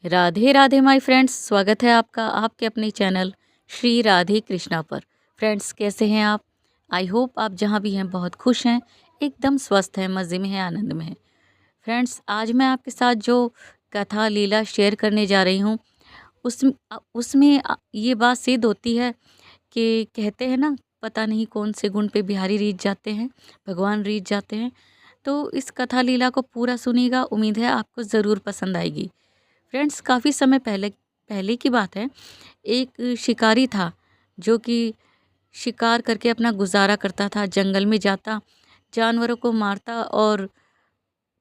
Radhe Radhe my friends, स्वागत है आपका आपके अपने चैनल श्री राधे कृष्णा पर। फ्रेंड्स, कैसे हैं आप? आई होप आप जहाँ भी हैं बहुत खुश हैं, एकदम स्वस्थ हैं, मज़े में हैं, आनंद में हैं। फ्रेंड्स, आज मैं आपके साथ जो कथा लीला शेयर करने जा रही हूँ उसमें ये बात सिद्ध होती है कि कहते हैं ना, पता नहीं कौन से गुण पे बिहारी रीझ जाते हैं, भगवान रीझ जाते हैं। तो इस कथा लीला को पूरा सुनिएगा, उम्मीद है आपको ज़रूर पसंद आएगी। फ्रेंड्स, काफ़ी समय पहले पहले की बात है। एक शिकारी था जो कि शिकार करके अपना गुजारा करता था। जंगल में जाता, जानवरों को मारता और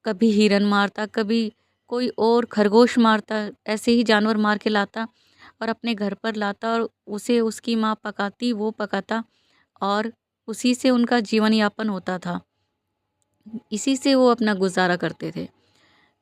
कभी हिरन मारता, कभी कोई और खरगोश मारता। ऐसे ही जानवर मार के लाता और अपने घर पर लाता और उसे उसकी माँ पकाती, वो पकाता और उसी से उनका जीवन यापन होता था। इसी से वो अपना गुजारा करते थे।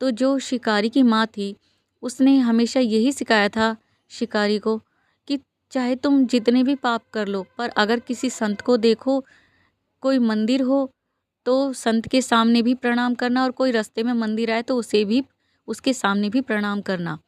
तो जो शिकारी की माँ थी, उसने हमेशा यही सिखाया था शिकारी को कि चाहे तुम जितने भी पाप कर लो, पर अगर किसी संत को देखो, कोई मंदिर हो, तो संत के सामने भी प्रणाम करना, और कोई रास्ते में मंदिर आए तो उसे भी, उसके सामने भी प्रणाम करना।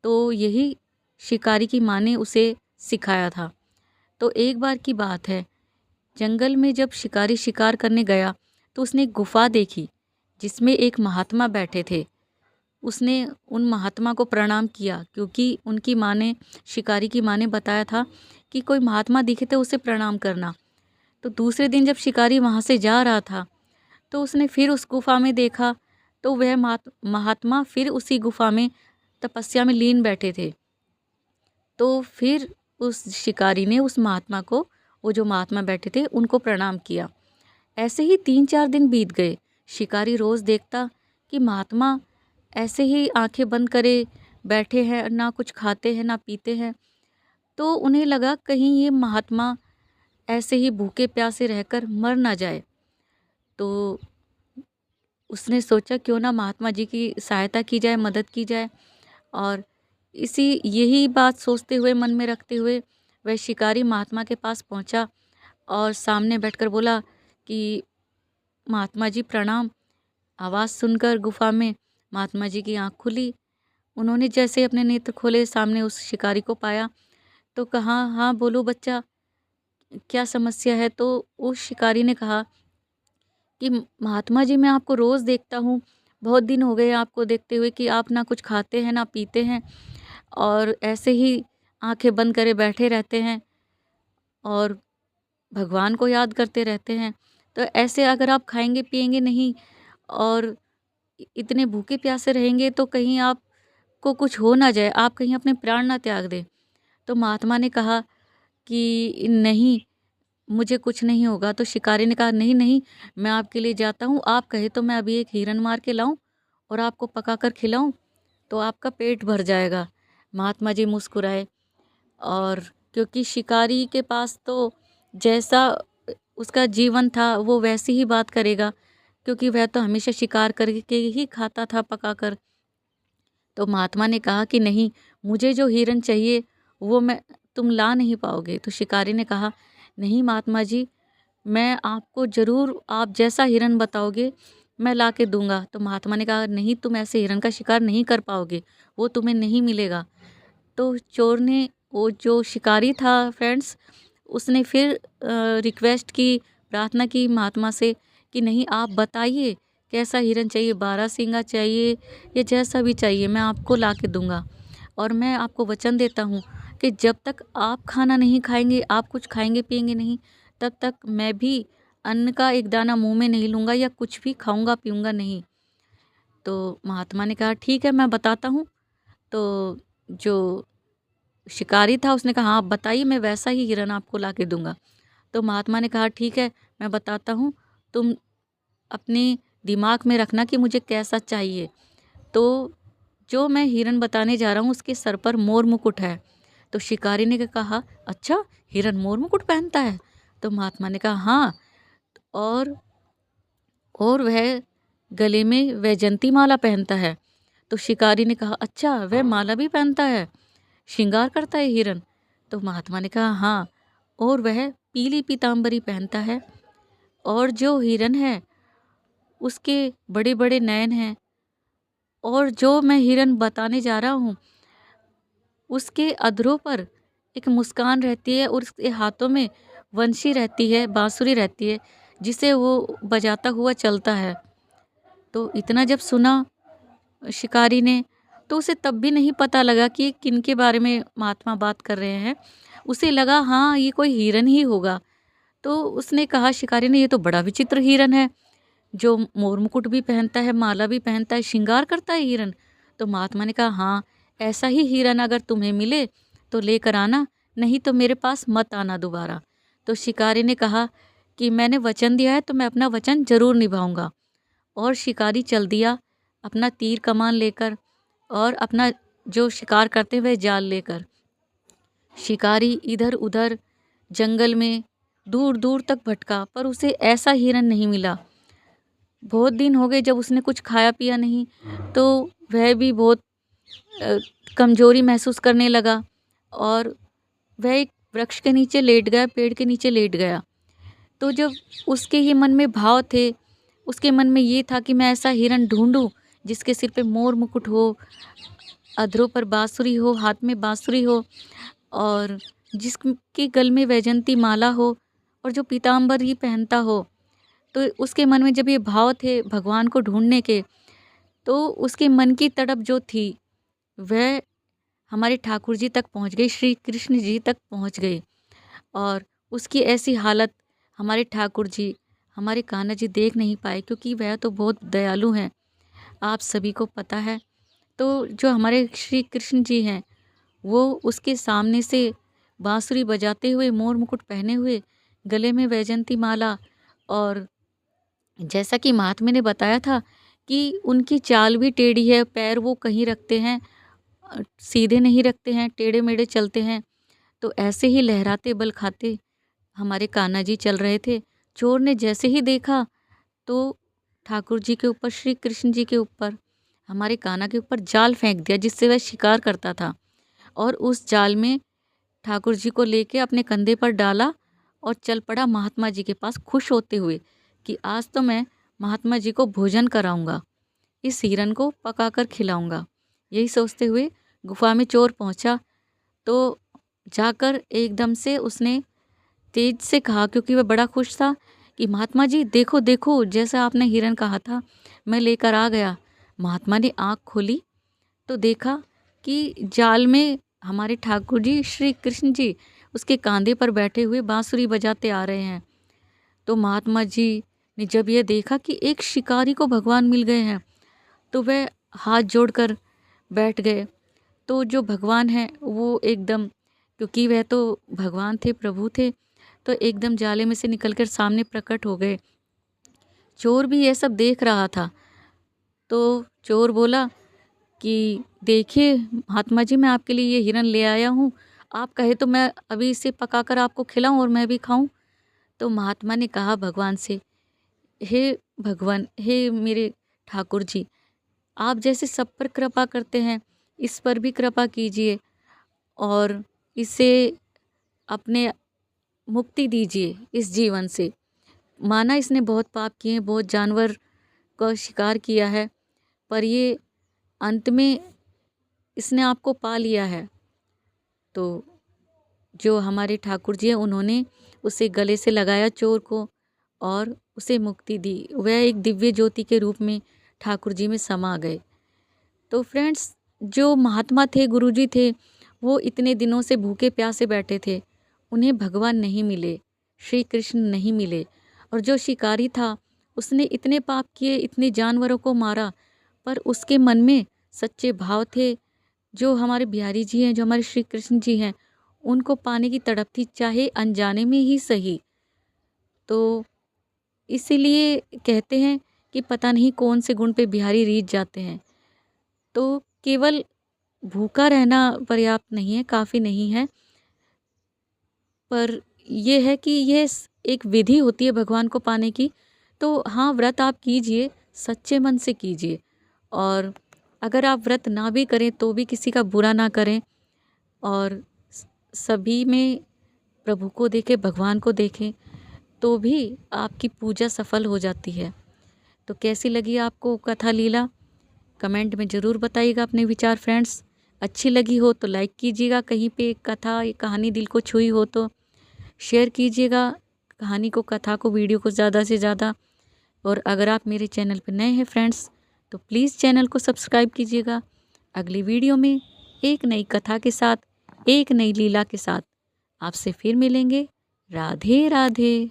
तो यही शिकारी की माँ ने उसे सिखाया था। तो एक बार की बात है, जंगल में जब शिकारी शिकार करने गया तो उसने एक गुफा देखी जिसमें एक महात्मा बैठे थे। उसने उन महात्मा को प्रणाम किया, क्योंकि उनकी माँ ने, शिकारी की माँ ने बताया था कि कोई महात्मा दिखे तो उसे प्रणाम करना। तो दूसरे दिन जब शिकारी वहाँ से जा रहा था तो उसने फिर उस गुफा में देखा, तो वह महात्मा फिर उसी गुफा में तपस्या में लीन बैठे थे। तो फिर उस शिकारी ने उस महात्मा को, वो जो महात्मा बैठे थे, उनको प्रणाम किया। ऐसे ही 3-4 दिन बीत गए। शिकारी रोज़ देखता कि महात्मा ऐसे ही आंखें बंद करे बैठे हैं, ना कुछ खाते हैं ना पीते हैं। तो उन्हें लगा कहीं ये महात्मा ऐसे ही भूखे प्यासे रहकर मर ना जाए। तो उसने सोचा क्यों ना महात्मा जी की सहायता की जाए, मदद की जाए। और इसी यही बात सोचते हुए, मन में रखते हुए, वह शिकारी महात्मा के पास पहुंचा और सामने बैठकर बोला कि महात्मा जी प्रणाम। आवाज़ सुनकर गुफा में महात्मा जी की आंख खुली। उन्होंने जैसे अपने नेत्र खोले, सामने उस शिकारी को पाया। तो कहा, हाँ बोलो बच्चा, क्या समस्या है? तो उस शिकारी ने कहा कि महात्मा जी, मैं आपको रोज़ देखता हूँ, बहुत दिन हो गए आपको देखते हुए कि आप ना कुछ खाते हैं ना पीते हैं, और ऐसे ही आंखें बंद करे बैठे रहते हैं और भगवान को याद करते रहते हैं। तो ऐसे अगर आप खाएंगे पिएंगे नहीं और इतने भूखे प्यासे रहेंगे तो कहीं आपको कुछ हो ना जाए, आप कहीं अपने प्राण ना त्याग दें। तो महात्मा ने कहा कि नहीं, मुझे कुछ नहीं होगा। तो शिकारी ने कहा, नहीं नहीं, मैं आपके लिए जाता हूँ, आप कहे तो मैं अभी एक हिरन मार के लाऊं और आपको पकाकर खिलाऊं, तो आपका पेट भर जाएगा। महात्मा जी मुस्कुराए, और क्योंकि शिकारी के पास तो जैसा उसका जीवन था वो वैसी ही बात करेगा, क्योंकि वह तो हमेशा शिकार करके ही खाता था पकाकर। तो महात्मा ने कहा कि नहीं, मुझे जो हिरन चाहिए वो मैं, तुम ला नहीं पाओगे। तो शिकारी ने कहा, नहीं महात्मा जी, मैं आपको ज़रूर, आप जैसा हिरन बताओगे मैं ला के दूंगा। तो महात्मा ने कहा, नहीं, तुम ऐसे हिरन का शिकार नहीं कर पाओगे, वो तुम्हें नहीं मिलेगा। तो चोर ने, वो जो शिकारी था फ्रेंड्स, उसने फिर रिक्वेस्ट की, प्रार्थना की महात्मा से कि नहीं, आप बताइए कैसा हिरन चाहिए, 12 सींगा चाहिए या जैसा भी चाहिए, मैं आपको ला के दूंगा। और मैं आपको वचन देता हूँ कि जब तक आप खाना नहीं खाएंगे, आप कुछ खाएंगे पिएंगे नहीं, तब तक मैं भी अन्न का एक दाना मुंह में नहीं लूँगा या कुछ भी खाऊंगा पीऊँगा नहीं। तो महात्मा ने कहा, ठीक है, मैं बताता हूँ। तो जो शिकारी था उसने कहा, हाँ आप बताइए, मैं वैसा ही हिरन आपको ला के दूंगा। तो महात्मा ने कहा, ठीक है, मैं बताता हूँ, तुम अपने दिमाग में रखना कि मुझे कैसा चाहिए। तो जो मैं हिरन बताने जा रहा हूँ उसके सर पर मोर मुकुट है। तो शिकारी ने कहा, अच्छा, हिरन मोर मुकुट पहनता है? तो महात्मा ने कहा, हाँ, और वह गले में वैजंती माला पहनता है। तो शिकारी ने कहा, अच्छा, वह माला भी पहनता है, श्रृंगार करता है हिरन? तो महात्मा ने कहा, हाँ, और वह पीली पीताम्बरी पहनता है, और जो हिरन है उसके बड़े बड़े नयन हैं, और जो मैं हिरन बताने जा रहा हूँ, उसके अधरों पर एक मुस्कान रहती है और उसके हाथों में वंशी रहती है, बाँसुरी रहती है, जिसे वो बजाता हुआ चलता है। तो इतना जब सुना शिकारी ने, तो उसे तब भी नहीं पता लगा कि ये किनके बारे में महात्मा बात कर रहे हैं। उसे लगा हाँ, ये कोई हिरन ही होगा। तो उसने कहा, शिकारी ने, ये तो बड़ा विचित्र हिरन है, जो मोर मुकुट भी पहनता है, माला भी पहनता है, श्रृंगार करता है हिरन। तो महात्मा ने कहा, हाँ, ऐसा ही हिरन अगर तुम्हें मिले तो लेकर आना, नहीं तो मेरे पास मत आना दोबारा। तो शिकारी ने कहा कि मैंने वचन दिया है तो मैं अपना वचन जरूर निभाऊंगा। और शिकारी चल दिया अपना तीर कमान लेकर और अपना जो शिकार करते हुए जाल लेकर। शिकारी इधर उधर जंगल में दूर दूर तक भटका, पर उसे ऐसा हिरन नहीं मिला। बहुत दिन हो गए जब उसने कुछ खाया पिया नहीं, तो वह भी बहुत अ, कमजोरी महसूस करने लगा और वह एक वृक्ष के नीचे लेट गया, पेड़ के नीचे लेट गया। तो जब उसके ये मन में भाव थे, उसके मन में ये था कि मैं ऐसा हिरन ढूंढूं जिसके सिर पे मोर मुकुट हो, अधरों पर बांसुरी हो, हाथ में बांसुरी हो और जिसके गल में वैजंती माला हो और जो पीताम्बर ही पहनता हो। तो उसके मन में जब ये भाव थे भगवान को ढूंढने के, तो उसके मन की तड़प जो थी वह हमारे ठाकुर जी तक पहुंच गई, श्री कृष्ण जी तक पहुंच गई। और उसकी ऐसी हालत हमारे ठाकुर जी, हमारे कान्हा जी देख नहीं पाए, क्योंकि वह तो बहुत दयालु हैं, आप सभी को पता है। तो जो हमारे श्री कृष्ण जी हैं, वो उसके सामने से बांसुरी बजाते हुए, मोर मुकुट पहने हुए, गले में वैजंती माला, और जैसा कि महात्मा ने बताया था कि उनकी चाल भी टेढ़ी है, पैर वो कहीं रखते हैं, सीधे नहीं रखते हैं, टेढ़े मेढ़े चलते हैं। तो ऐसे ही लहराते बल खाते हमारे कान्हा जी चल रहे थे। चोर ने जैसे ही देखा तो ठाकुर जी के ऊपर, श्री कृष्ण जी के ऊपर, हमारे कान्हा के ऊपर जाल फेंक दिया जिससे वह शिकार करता था, और उस जाल में ठाकुर जी को लेके अपने कंधे पर डाला और चल पड़ा महात्मा जी के पास, खुश होते हुए कि आज तो मैं महात्मा जी को भोजन कराऊंगा, इस हिरन को पकाकर खिलाऊंगा। यही सोचते हुए गुफा में चोर पहुंचा। तो जाकर एकदम से उसने तेज से कहा, क्योंकि वह बड़ा खुश था, कि महात्मा जी देखो देखो, जैसा आपने हिरन कहा था मैं लेकर आ गया। महात्मा ने आँख खोली तो देखा कि जाल में हमारे ठाकुर जी, श्री कृष्ण जी, उसके कांधे पर बैठे हुए बांसुरी बजाते आ रहे हैं। तो महात्मा जी ने जब यह देखा कि एक शिकारी को भगवान मिल गए हैं, तो वह हाथ जोड़कर बैठ गए। तो जो भगवान हैं वो एकदम, क्योंकि वह तो भगवान थे, प्रभु थे, तो एकदम जाले में से निकलकर सामने प्रकट हो गए। चोर भी ये सब देख रहा था। तो चोर बोला कि देखिए महात्मा जी, मैं आपके लिए ये हिरन ले आया हूँ, आप कहे तो मैं अभी इसे पकाकर आपको खिलाऊं और मैं भी खाऊं। तो महात्मा ने कहा भगवान से, हे भगवान, हे मेरे ठाकुर जी, आप जैसे सब पर कृपा करते हैं, इस पर भी कृपा कीजिए और इसे अपने मुक्ति दीजिए इस जीवन से। माना इसने बहुत पाप किए हैं, बहुत जानवर का शिकार किया है, पर ये अंत में इसने आपको पा लिया है। तो जो हमारे ठाकुर जी हैं, उन्होंने उसे गले से लगाया चोर को और उसे मुक्ति दी। वह एक दिव्य ज्योति के रूप में ठाकुर जी में समा गए। तो फ्रेंड्स, जो महात्मा थे, गुरुजी थे, वो इतने दिनों से भूखे प्यासे बैठे थे, उन्हें भगवान नहीं मिले, श्री कृष्ण नहीं मिले। और जो शिकारी था, उसने इतने पाप किए, इतने जानवरों को मारा, पर उसके मन में सच्चे भाव थे। जो हमारे बिहारी जी हैं, जो हमारे श्री कृष्ण जी हैं, उनको पाने की तड़प थी, चाहे अनजाने में ही सही। तो इसीलिए कहते हैं कि पता नहीं कौन से गुण पे बिहारी रीझ जाते हैं। तो केवल भूखा रहना पर्याप्त नहीं है, काफ़ी नहीं है, पर यह है कि यह एक विधि होती है भगवान को पाने की। तो हाँ, व्रत आप कीजिए, सच्चे मन से कीजिए, और अगर आप व्रत ना भी करें तो भी किसी का बुरा ना करें, और सभी में प्रभु को देखें, भगवान को देखें, तो भी आपकी पूजा सफल हो जाती है। तो कैसी लगी आपको कथा लीला? कमेंट में ज़रूर बताइएगा अपने विचार फ्रेंड्स। अच्छी लगी हो तो लाइक कीजिएगा, कहीं पे कथा या कहानी दिल को छुई हो तो शेयर कीजिएगा कहानी को, कथा को, वीडियो को ज़्यादा से ज़्यादा। और अगर आप मेरे चैनल पर नए हैं फ्रेंड्स तो प्लीज़ चैनल को सब्सक्राइब कीजिएगा। अगली वीडियो में एक नई कथा के साथ, एक नई लीला के साथ आपसे फिर मिलेंगे। राधे राधे।